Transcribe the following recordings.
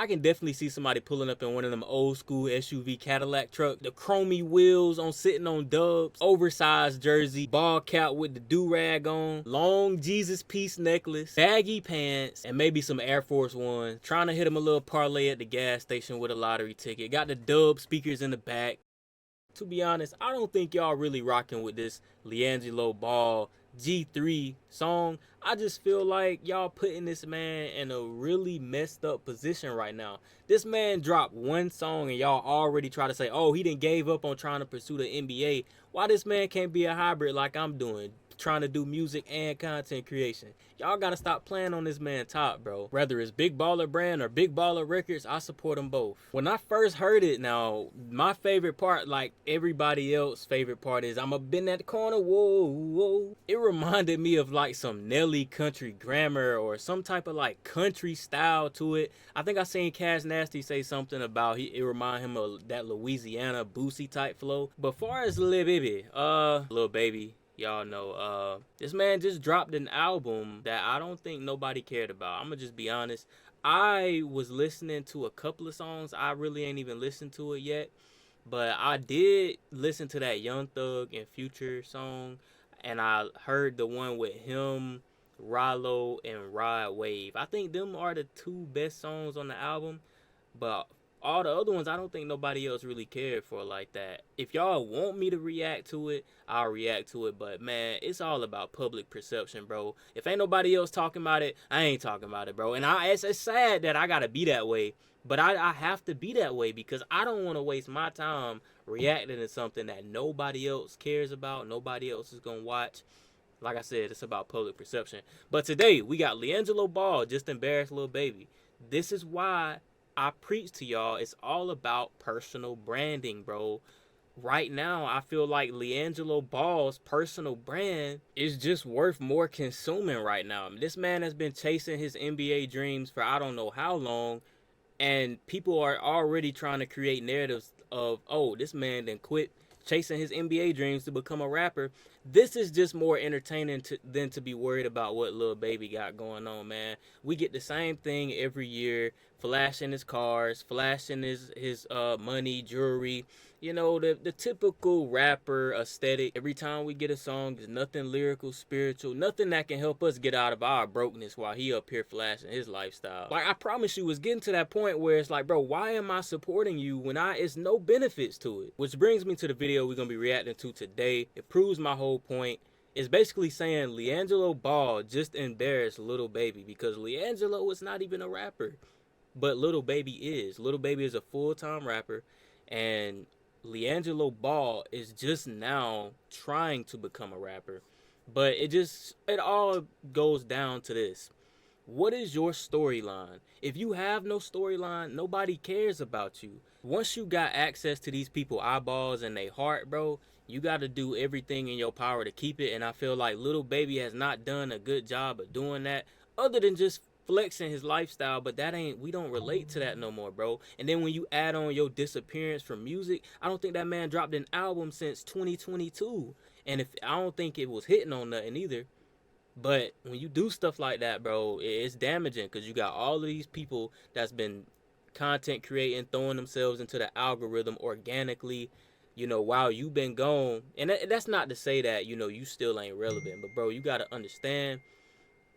I can definitely see somebody pulling up in one of them old school SUV Cadillac truck, the chromey wheels on sitting on dubs, oversized jersey, ball cap with the do-rag on, long Jesus piece necklace, baggy pants, and maybe some Air Force Ones, trying to hit him a little parlay at the gas station with a lottery ticket. Got the dub speakers in the back. To be honest, I don't think y'all really rocking with this LiAngelo Ball G3 song. I just feel like y'all putting this man in a really messed up position right now. This man dropped one song and y'all already try to say, oh, he didn't gave up on trying to pursue the NBA. Why this man can't be a hybrid like I'm doing, trying to do music and content creation? Y'all gotta stop playing on this man top, bro. Whether it's Big Baller Brand or Big Baller Records, I support them both. When I first heard it, now, my favorite part, like everybody else's favorite part, is I'ma bend that corner, whoa, whoa. It reminded me of like some Nelly country grammar or some type of like country style to it. I think I seen Cash Nasty say something about it remind him of that Louisiana Boosie type flow. But far as Lil Baby, y'all know, this man just dropped an album that I don't think nobody cared about. I'm gonna just be honest. I was listening to a couple of songs. I really ain't even listened to it yet. But I did listen to that Young Thug and Future song. And I heard the one with him, Rallo, and Rod Wave. I think them are the two best songs on the album. But all the other ones, I don't think nobody else really cared for like that. If y'all want me to react to it, I'll react to it. But man, it's all about public perception, bro. If ain't nobody else talking about it, I ain't talking about it, bro. And it's sad that I gotta be that way. But I have to be that way because I don't want to waste my time reacting to something that nobody else cares about, nobody else is gonna watch. Like I said, it's about public perception. But today, we got LiAngelo Ball, just embarrassed Lil Baby. This is why I preach to y'all. It's all about personal branding, bro. Right now, I feel like LiAngelo Ball's personal brand is just worth more consuming right now. This man has been chasing his NBA dreams for I don't know how long, and people are already trying to create narratives of, oh, this man then quit chasing his NBA dreams to become a rapper. This is just more entertaining than to be worried about what Lil Baby got going on, man. We get the same thing every year, flashing his cars, flashing his money, jewelry. You know, the typical rapper aesthetic. Every time we get a song, there's nothing lyrical, spiritual, nothing that can help us get out of our brokenness while he up here flashing his lifestyle. Like, I promise you, it's getting to that point where it's like, bro, why am I supporting you when it's no benefits to it? Which brings me to the video we're going to be reacting to today. It proves my whole point. It's basically saying LiAngelo Ball just embarrassed Lil Baby because LiAngelo is not even a rapper. But Lil Baby is. Lil Baby is a full-time rapper, and LiAngelo Ball is just now trying to become a rapper. But it all goes down to this. What is your storyline? If you have no storyline, nobody cares about you. Once you got access to these people's eyeballs and their heart, bro, you got to do everything in your power to keep it. And I feel like Lil Baby has not done a good job of doing that, other than just flexing his lifestyle. But we don't relate to that no more, bro. And then when you add on your disappearance from music, I don't think that man dropped an album since 2022. And I don't think it was hitting on nothing either. But when you do stuff like that, bro, it's damaging because you got all of these people that's been content creating, throwing themselves into the algorithm organically, you know, while you've been gone. And that's not to say that, you know, you still ain't relevant. But, bro, you got to understand,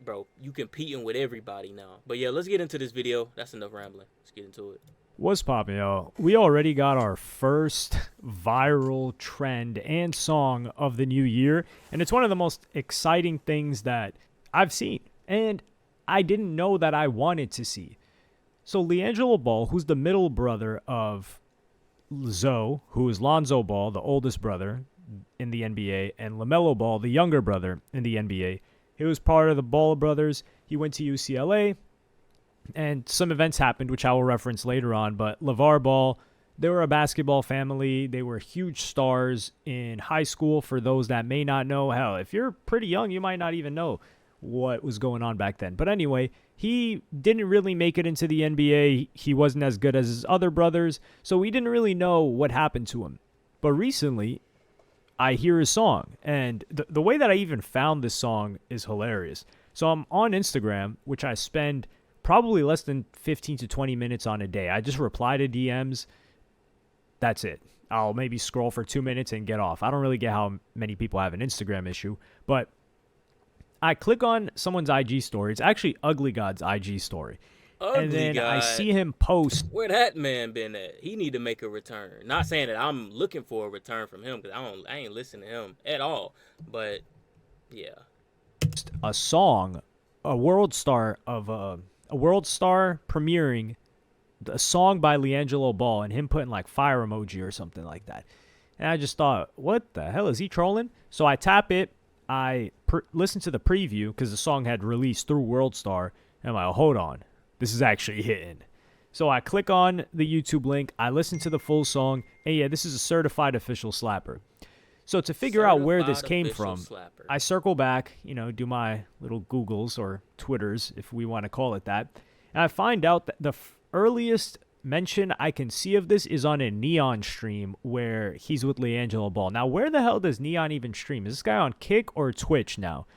bro, you competing with everybody now. But, yeah, let's get into this video. That's enough rambling. Let's get into it. What's poppin', y'all? We already got our first viral trend and song of the new year, and it's one of the most exciting things that I've seen, and I didn't know that I wanted to see. So LiAngelo Ball, who's the middle brother of Zoe, who is Lonzo Ball, the oldest brother in the NBA, and LaMelo Ball, the younger brother in the NBA. He was part of the Ball brothers. He went to UCLA. And some events happened, which I will reference later on. But LeVar Ball, they were a basketball family. They were huge stars in high school. For those that may not know, hell, if you're pretty young, you might not even know what was going on back then. But anyway, he didn't really make it into the NBA. He wasn't as good as his other brothers. So we didn't really know what happened to him. But recently, I hear his song. And the way that I even found this song is hilarious. So I'm on Instagram, which I spend probably less than 15 to 20 minutes on a day. I just reply to DMs. That's it. I'll maybe scroll for 2 minutes and get off. I don't really get how many people have an Instagram issue, but I click on someone's IG story. It's actually Ugly God's IG story. And then God. I see him post. Where that man been at? He need to make a return. Not saying that I'm looking for a return from him, because I ain't listening to him at all. But yeah, a song, a world star premiering a song by LiAngelo Ball, and him putting like fire emoji or something like that. And I just thought, what the hell, is he trolling? So I tap it. I listen to the preview because the song had released through WorldStar. And I'm like, oh, hold on, this is actually hitting. So I click on the YouTube link. I listen to the full song. And yeah, this is a certified official slapper. So to figure out where this came from, I circle back, do my little Googles or Twitters, if we want to call it that. And I find out that the earliest mention I can see of this is on a Neon stream where he's with LiAngelo Ball. Now, where the hell does Neon even stream? Is this guy on Kick or Twitch now?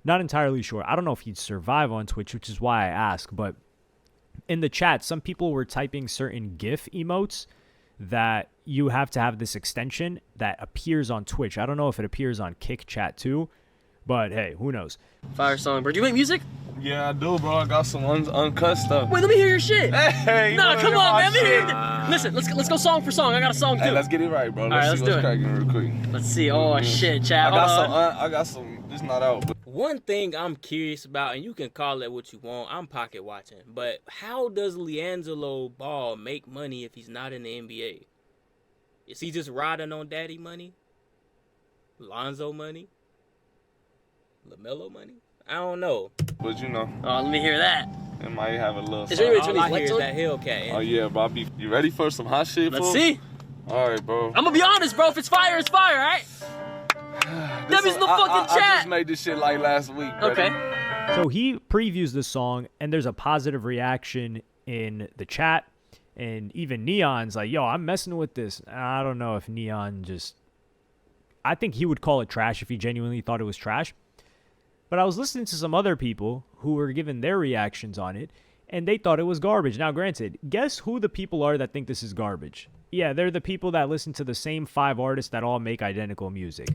Not entirely sure. I don't know if he'd survive on Twitch, which is why I ask. But in the chat, some people were typing certain GIF emotes that you have to have this extension that appears on Twitch. I don't know if it appears on Kick chat too, but hey, who knows? Fire song, bro. Do you make music? Yeah, I do, bro. I got some uncut stuff. Wait, let me hear your shit. Hey, nah, come on, man. Let me hear it. Listen, let's go song for song. I got a song too. Hey, let's get it right, bro. Let's see what's cracking real quick. Let's see. Oh shit, chat. I got some. It's not out. But one thing I'm curious about, and you can call it what you want, I'm pocket watching, but how does LiAngelo Ball make money if he's not in the NBA? Is he just riding on daddy money? Lonzo money? LaMelo money? I don't know. But oh, let me hear that. It might have a little. Is there all I hear is that Hellcat. Oh yeah, Bobby. You ready for some hot shit? Let's see. All right, bro. I'm gonna be honest, bro. If it's fire, it's fire, all right? Debbie's in the fucking chat. I just made this shit like last week. Okay. So he previews the song, and there's a positive reaction in the chat. And even Neon's like, yo, I'm messing with this. I don't know if Neon I think he would call it trash if he genuinely thought it was trash. But I was listening to some other people who were giving their reactions on it, and they thought it was garbage. Now, granted, guess who the people are that think this is garbage? Yeah, they're the people that listen to the same 5 artists that all make identical music.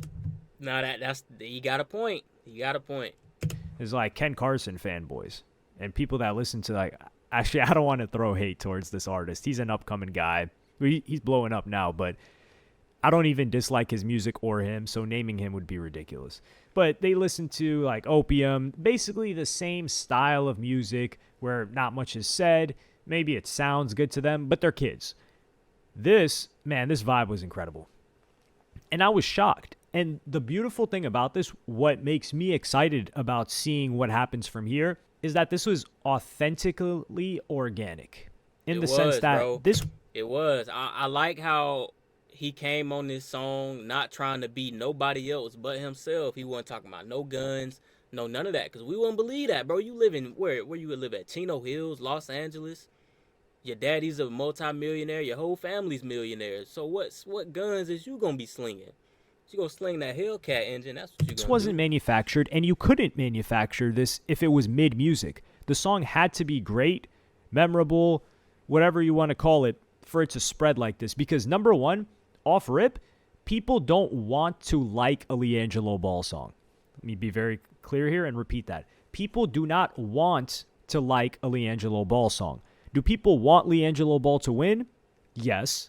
No, that's you got a point. You got a point. It's like Ken Carson fanboys and people that listen to actually, I don't want to throw hate towards this artist. He's an upcoming guy. He's blowing up now, but I don't even dislike his music or him, so naming him would be ridiculous. But they listen to like Opium, basically the same style of music where not much is said. Maybe it sounds good to them, but they're kids. This vibe was incredible. And I was shocked. And the beautiful thing about this, what makes me excited about seeing what happens from here, is that this was authentically organic. In the sense that bro. It was. I like how he came on this song not trying to be nobody else but himself. He wasn't talking about no guns, none of that. Because we wouldn't believe that, bro. You live in, where you would live at? Chino Hills, Los Angeles. Your daddy's a multi-millionaire. Your whole family's millionaires. So what guns is you going to be slinging? You going to sling that Hellcat engine. That's what you going to do. This wasn't manufactured, and you couldn't manufacture this if it was mid-music. The song had to be great, memorable, whatever you want to call it, for it to spread like this. Because number one, off rip, people don't want to like a LiAngelo Ball song. Let me be very clear here and repeat that. People do not want to like a LiAngelo Ball song. Do people want LiAngelo Ball to win? Yes.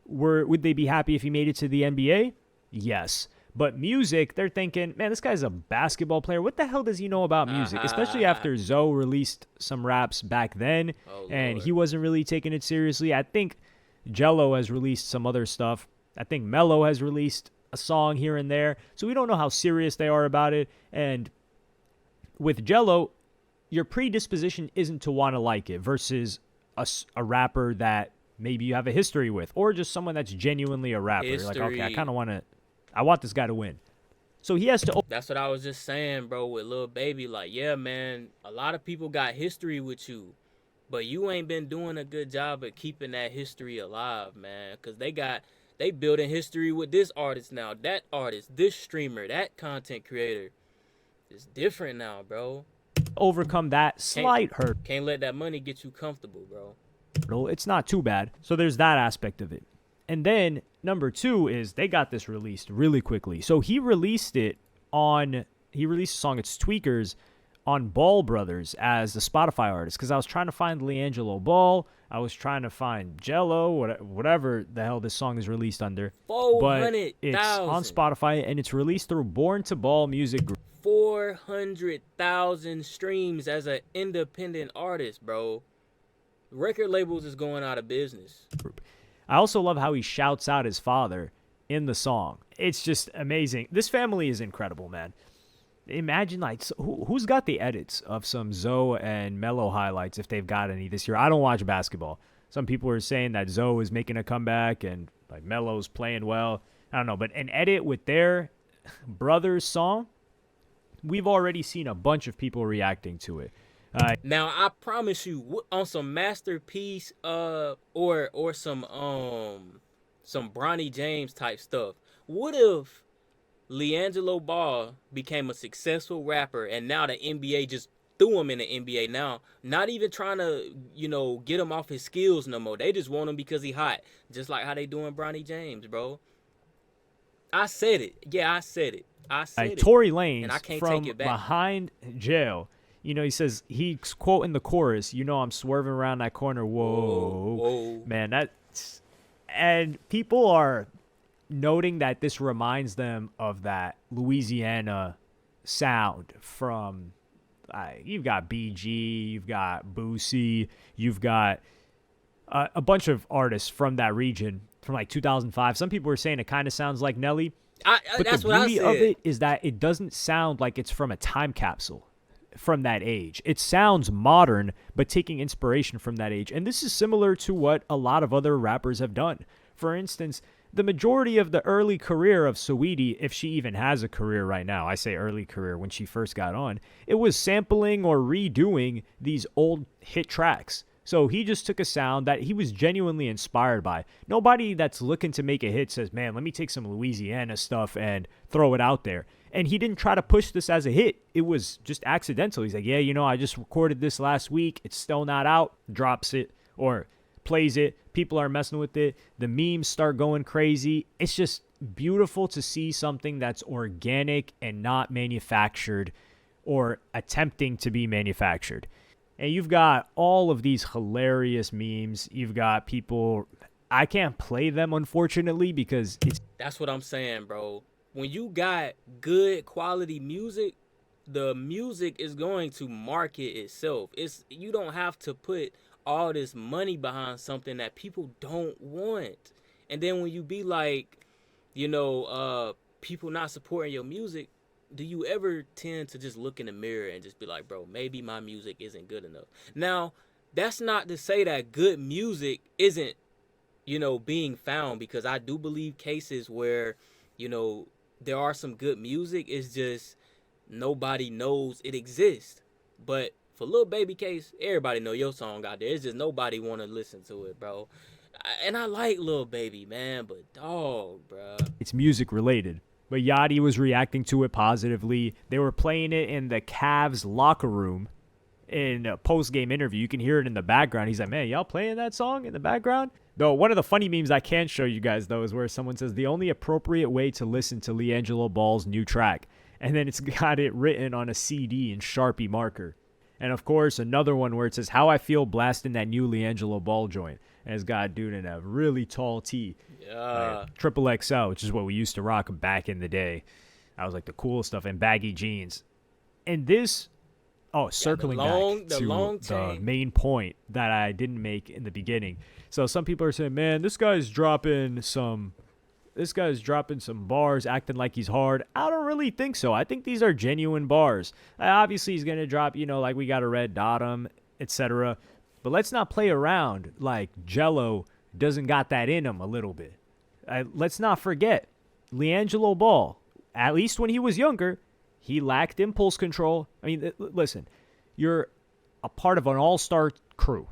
Would they be happy if he made it to the NBA? Yes. But music, they're thinking, man, this guy's a basketball player. What the hell does he know about music? Especially after Zoe released some raps back then, and he wasn't really taking it seriously. I think Jello has released some other stuff. I think Mello has released a song here and there. So we don't know how serious they are about it. And with Jello, your predisposition isn't to want to like it versus a rapper that maybe you have a history with, or just someone that's genuinely a rapper. You're like, okay, I want this guy to win. So he has to. That's what I was just saying, bro, with Lil Baby. Like, yeah, man, a lot of people got history with you, but you ain't been doing a good job at keeping that history alive, man. Because they building history with this artist now, that artist, this streamer, that content creator. It's different now, bro. overcome that slight hurdle. Can't let that money get you comfortable, bro. It's not too bad. So there's that aspect of it. And then number 2 is they got this released really quickly. So he released a song, it's Tweakers, on Ball Brothers as the Spotify artist. Because I was trying to find LiAngelo Ball. I was trying to find Jello, whatever the hell this song is released under. 400,000. But it's on Spotify and it's released through Born to Ball Music Group. 400,000 streams as an independent artist, bro. Record labels is going out of business. I also love how he shouts out his father in the song. It's just amazing. This family is incredible, man. Imagine, like, who's got the edits of some Zoe and Melo highlights if they've got any this year? I don't watch basketball. Some people are saying that Zoe is making a comeback and like Melo's playing well. I don't know, but an edit with their brother's song, we've already seen a bunch of people reacting to it. Now I promise you, on some masterpiece, or some Bronny James type stuff. What if LiAngelo Ball became a successful rapper and now the NBA just threw him in the NBA now? Not even trying to, get him off his skills no more. They just want him because he hot, just like how they doing Bronny James, bro. I said it. Yeah, I said it. Tory Lanez, and I can't from take it back. behind jail. He says, he's quoting the chorus, I'm swerving around that corner. Whoa. Man, and people are noting that this reminds them of that Louisiana sound from, you've got BG, you've got Boosie, you've got a bunch of artists from that region from like 2005. Some people are saying it kind of sounds like Nelly. But that's the what I beauty said. of it is that it doesn't sound like it's from a time capsule from that age. It sounds modern, but taking inspiration from that age. And this is similar to what a lot of other rappers have done. For instance, the majority of the early career of Saweetie, if she even has a career right now, I say early career when she first got on, it was sampling or redoing these old hit tracks. So he just took a sound that he was genuinely inspired by. Nobody that's looking to make a hit says, man, let me take some Louisiana stuff and throw it out there. And he didn't try to push this as a hit. It was just accidental. He's like, yeah, I just recorded this last week. It's still not out. Drops it or plays it. People are messing with it. The memes start going crazy. It's just beautiful to see something that's organic and not manufactured or attempting to be manufactured. And you've got all of these hilarious memes. You've got people, I can't play them, unfortunately, because That's what I'm saying, bro. When you got good quality music, the music is going to market itself. You don't have to put all this money behind something that people don't want. And then when you be like, people not supporting your music, do you ever tend to just look in the mirror and just be like, bro, maybe my music isn't good enough? Now, that's not to say that good music isn't, being found, because I do believe cases where, there are some good music. It's just nobody knows it exists. But for Lil Baby Case, everybody know your song out there. It's just nobody want to listen to it, bro. And I like Lil Baby, man, but dog, bro. It's music related. But Yachty was reacting to it positively. They were playing it in the Cavs locker room in a post-game interview. You can hear it in the background. He's like, man, y'all playing that song in the background? Though one of the funny memes I can show you guys, though, is where someone says the only appropriate way to listen to LiAngelo Ball's new track. And then it's got it written on a CD in Sharpie marker. And, of course, another one where it says, how I feel blasting that new LiAngelo Ball joint. And it's got a dude in a really tall tee. Yeah. Triple XL, which is what we used to rock back in the day. That was like the cool stuff, and baggy jeans. And this, circling back to the main point that I didn't make in the beginning. So some people are saying, man, this guy's dropping some bars, acting like he's hard. I don't really think so. I think these are genuine bars. Obviously, he's going to drop, like we got a red dot, etc. But let's not play around like Jello doesn't got that in him a little bit. Let's not forget, LiAngelo Ball, at least when he was younger, he lacked impulse control. I mean, listen, you're a part of an all-star crew.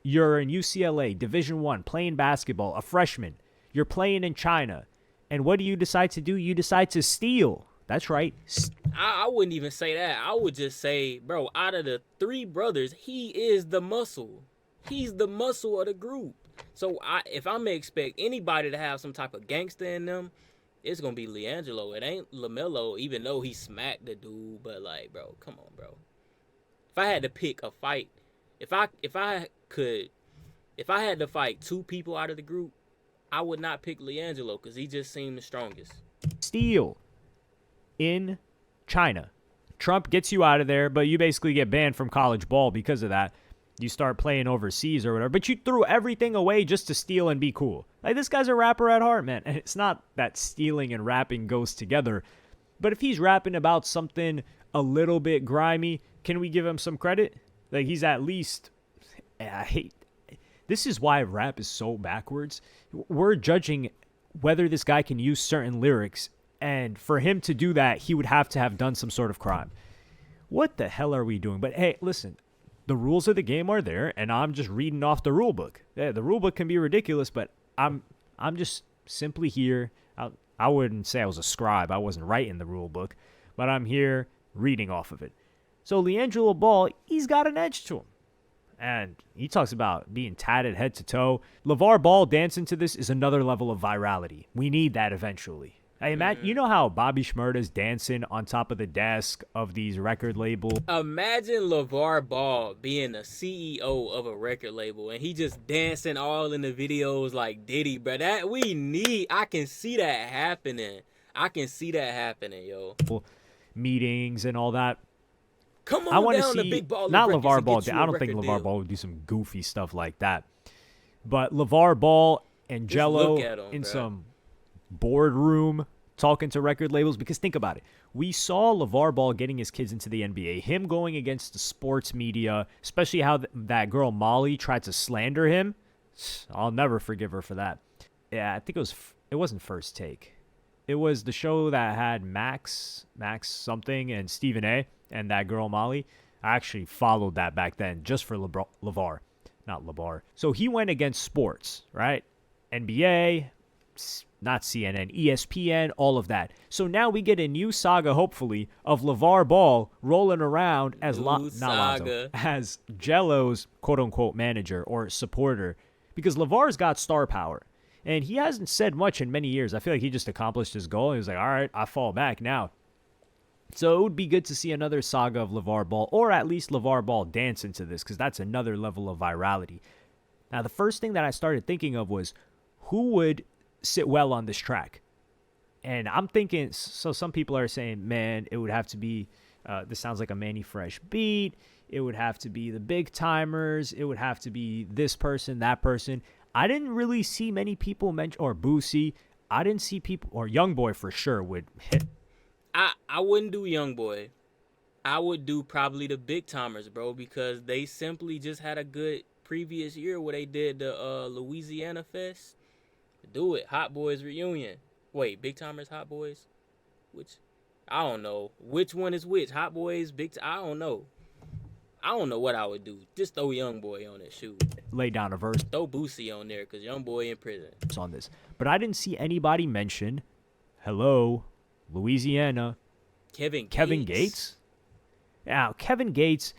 You're in UCLA, Division I, playing basketball, a freshman. You're playing in China. And what do you decide to do? You decide to steal. That's right. I wouldn't even say that. I would just say, bro, out of the 3 brothers, he is the muscle. He's the muscle of the group. So if I'm gonna expect anybody to have some type of gangster in them, it's gonna be LiAngelo. It ain't LaMelo, even though he smacked the dude. But like, bro, come on, bro. If I had to pick a fight, if I had to fight 2 people out of the group, I would not pick LiAngelo because he just seemed the strongest. Steal in China. Trump gets you out of there, but you basically get banned from college ball because of that. You start playing overseas or whatever, but you threw everything away just to steal and be cool. Like, this guy's a rapper at heart, man. And it's not that stealing and rapping goes together, but if he's rapping about something a little bit grimy, can we give him some credit? Like, he's at least, this is why rap is so backwards. We're judging whether this guy can use certain lyrics, and for him to do that, he would have to have done some sort of crime. What the hell are we doing? But hey, listen, the rules of the game are there, and I'm just reading off the rule book. Yeah, the rule book can be ridiculous, but I'm just simply here. I wouldn't say I was a scribe. I wasn't writing the rule book, but I'm here reading off of it. So LiAngelo Ball, he's got an edge to him. And he talks about being tatted head to toe. LeVar Ball dancing to this is another level of virality. We need that eventually. Hey, Matt, you know how Bobby Shmurda's dancing on top of the desk of these record labels? Imagine LeVar Ball being the CEO of a record label and he just dancing all in the videos like Diddy, bro. That we need. I can see that happening. Yo. Meetings and all that. Come on I want to down to see, Big Baller not Records LeVar and Ball. get you I a don't think record LeVar deal. Ball would do some goofy stuff like that. But LeVar Ball and Just Jello look at 'em, in bro. some boardroom talking to record labels. Because think about it. We saw LeVar Ball getting his kids into the NBA. Him going against the sports media, especially how that girl Molly tried to slander him. I'll never forgive her for that. Yeah, I think it wasn't First Take. It was the show that had Max something and Stephen A. and that girl Molly. I actually followed that back then just for LeVar, not LeVar. So he went against sports, right? NBA, not CNN, ESPN, all of that. So now we get a new saga, hopefully, of LeVar Ball rolling around as as Jello's quote-unquote manager or supporter, because LeVar's got star power. And he hasn't said much in many years. I feel like he just accomplished his goal. He was like, all right, I fall back now. So it would be good to see another saga of LeVar Ball, or at least LeVar Ball dance into this, because that's another level of virality. Now, the first thing that I started thinking of was, who would sit well on this track? And I'm thinking, so some people are saying, man, it would have to be, this sounds like a Manny Fresh beat. It would have to be the Big Timers. It would have to be this person, that person. I didn't really see many people mention, or Boosie. I didn't see people, or Youngboy for sure would hit. I wouldn't do Youngboy. I would do probably the Big Timers, bro, because they simply just had a good previous year where they did the Louisiana Fest. Do it. Hot Boys reunion. Wait, Big Timers, Hot Boys? Which? I don't know. Which one is which? Hot Boys, I don't know. I don't know what I would do. Just throw Youngboy on it, shoot. Lay down a verse Throw Boosie on there, because Youngboy in prison. on this. But I didn't see anybody mention, hello, Louisiana, Kevin Gates. Now, Kevin Gates,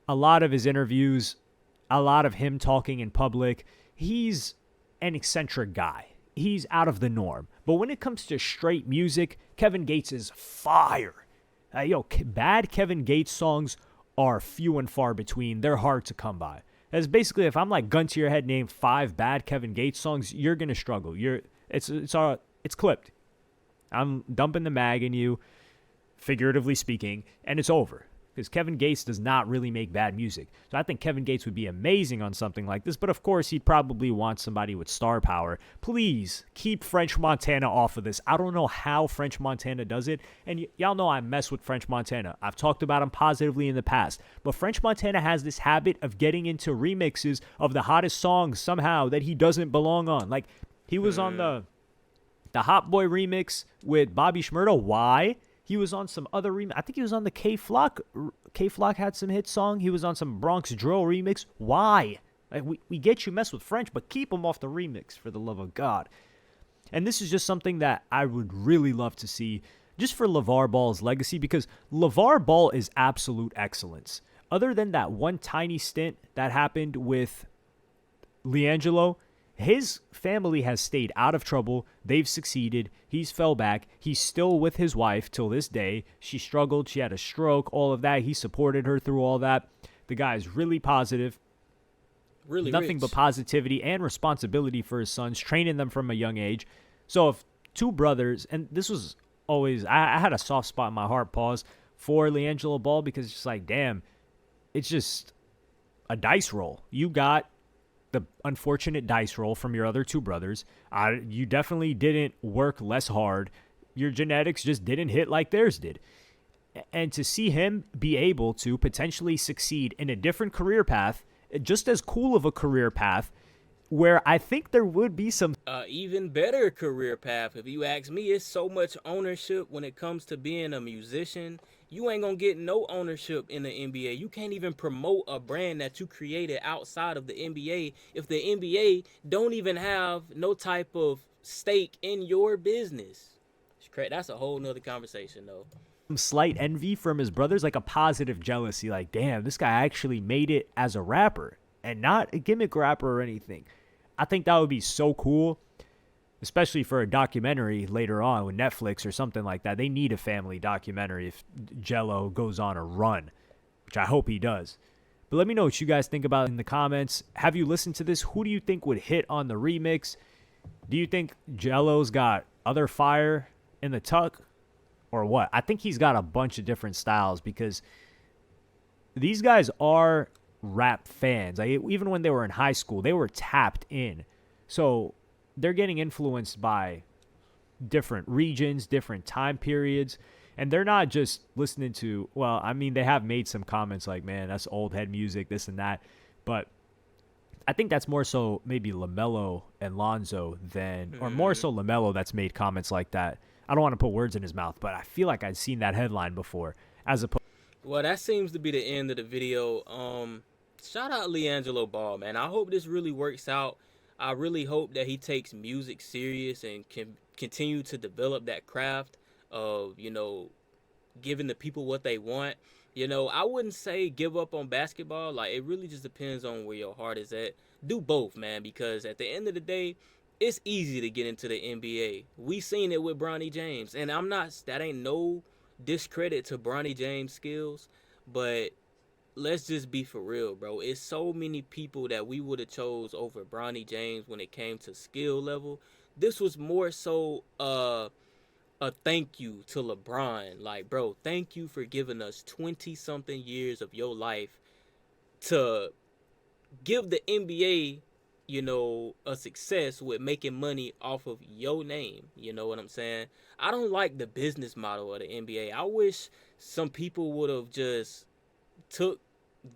a lot of his interviews, a lot of him talking in public, he's an eccentric guy. He's out of the norm. But when it comes to straight music, Kevin Gates is fire. Bad Kevin Gates songs are few and far between. They're hard to come by. That's basically, if I'm like gun to your head, name 5 bad Kevin Gates songs, you're gonna struggle. It's clipped. I'm dumping the mag in you, figuratively speaking, and it's over. Because Kevin Gates does not really make bad music. So I think Kevin Gates would be amazing on something like this. But of course, he'd probably want somebody with star power. Please keep French Montana off of this. I don't know how French Montana does it. And y'all know I mess with French Montana. I've talked about him positively in the past. But French Montana has this habit of getting into remixes of the hottest songs somehow that he doesn't belong on. Like, he was on the Hot Boy remix with Bobby Shmurda. Why? He was on some other remix. I think he was on the K-Flock. K-Flock had some hit song. He was on some Bronx Drill remix. Why? Like, we get you mess with French, but keep him off the remix, for the love of God. And this is just something that I would really love to see. just for LeVar Ball's legacy, because LeVar Ball is absolute excellence. Other than that one tiny stint that happened with LiAngelo, his family has stayed out of trouble. They've succeeded. He's fell back. He's still with his wife till this day. She struggled. She had a stroke, all of that. He supported her through all that. The guy is really positive. Really Nothing rich. but positivity and responsibility for his sons, training them from a young age. So if two brothers, and this was always, I had a soft spot in my heart, pause, for LiAngelo Ball, because it's just like, damn, it's just a dice roll. You got the unfortunate dice roll from your other two brothers. You definitely didn't work less hard. Your genetics just didn't hit like theirs did. And to see him be able to potentially succeed in a different career path, just as cool of a career path, where I think there would be some even better career path. If you ask me, it's so much ownership when it comes to being a musician. You ain't gonna get no ownership in the NBA. You can't even promote a brand that you created outside of the NBA if the NBA don't even have no type of stake in your business. That's a whole nother conversation, though. slight envy from his brothers, like a positive jealousy, like, damn, this guy actually made it as a rapper and not a gimmick rapper or anything. I think that would be so cool, especially for a documentary later on with Netflix or something like that. They need a family documentary if Jello goes on a run, which I hope he does. But let me know what you guys think about it in the comments. Have you listened to this? Who do you think would hit on the remix? Do you think Jello's got other fire in the tuck or what? I think he's got a bunch of different styles, because these guys are rap fans. Like, even when they were in high school, they were tapped in. So they're getting influenced by different regions, different time periods, and they're not just listening to, well, I mean, they have made some comments like, man, that's old head music, this and that, but I think that's more so maybe LaMelo and Lonzo than, or more so LaMelo that's made comments like that. I don't want to put words in his mouth, but I feel like I'd seen that headline before, as opposed. Well, that seems to be the end of the video. Shout out LiAngelo Ball, man. I hope this really works out. I really hope that he takes music serious and can continue to develop that craft of, giving the people what they want. I wouldn't say give up on basketball. Like, it really just depends on where your heart is at. Do both, man, because at the end of the day, it's easy to get into the NBA. We seen it with Bronny James, and that ain't no discredit to Bronny James' skills, but let's just be for real, bro. It's so many people that we would have chose over Bronny James when it came to skill level. This was more so a thank you to LeBron. Like, bro, thank you for giving us 20-something years of your life to give the NBA, a success with making money off of your name. You know what I'm saying? I don't like the business model of the NBA. I wish some people would have just took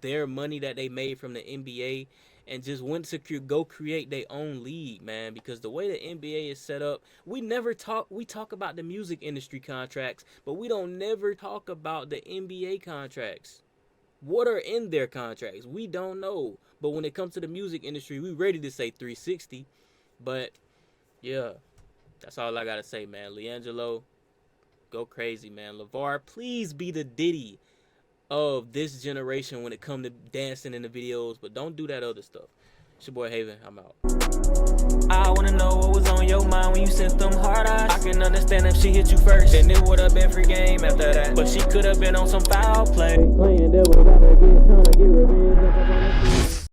their money that they made from the NBA and just went to go create their own league, man. Because the way the NBA is set up, we talk about the music industry contracts, but we don't never talk about the NBA contracts. What are in their contracts? We don't know. But when it comes to the music industry, we ready to say 360. But yeah, that's all I gotta say, man. LiAngelo, go crazy, man. LeVar, please be the Diddy of this generation when it comes to dancing in the videos, but don't do that other stuff. It's your boy Haven. I'm out. I wanna know what was on your mind when you sent them hard eyes. I can understand if she hit you first, then it would have been free game after that. But she could have been on some foul play. Playing devil, gotta get revenge.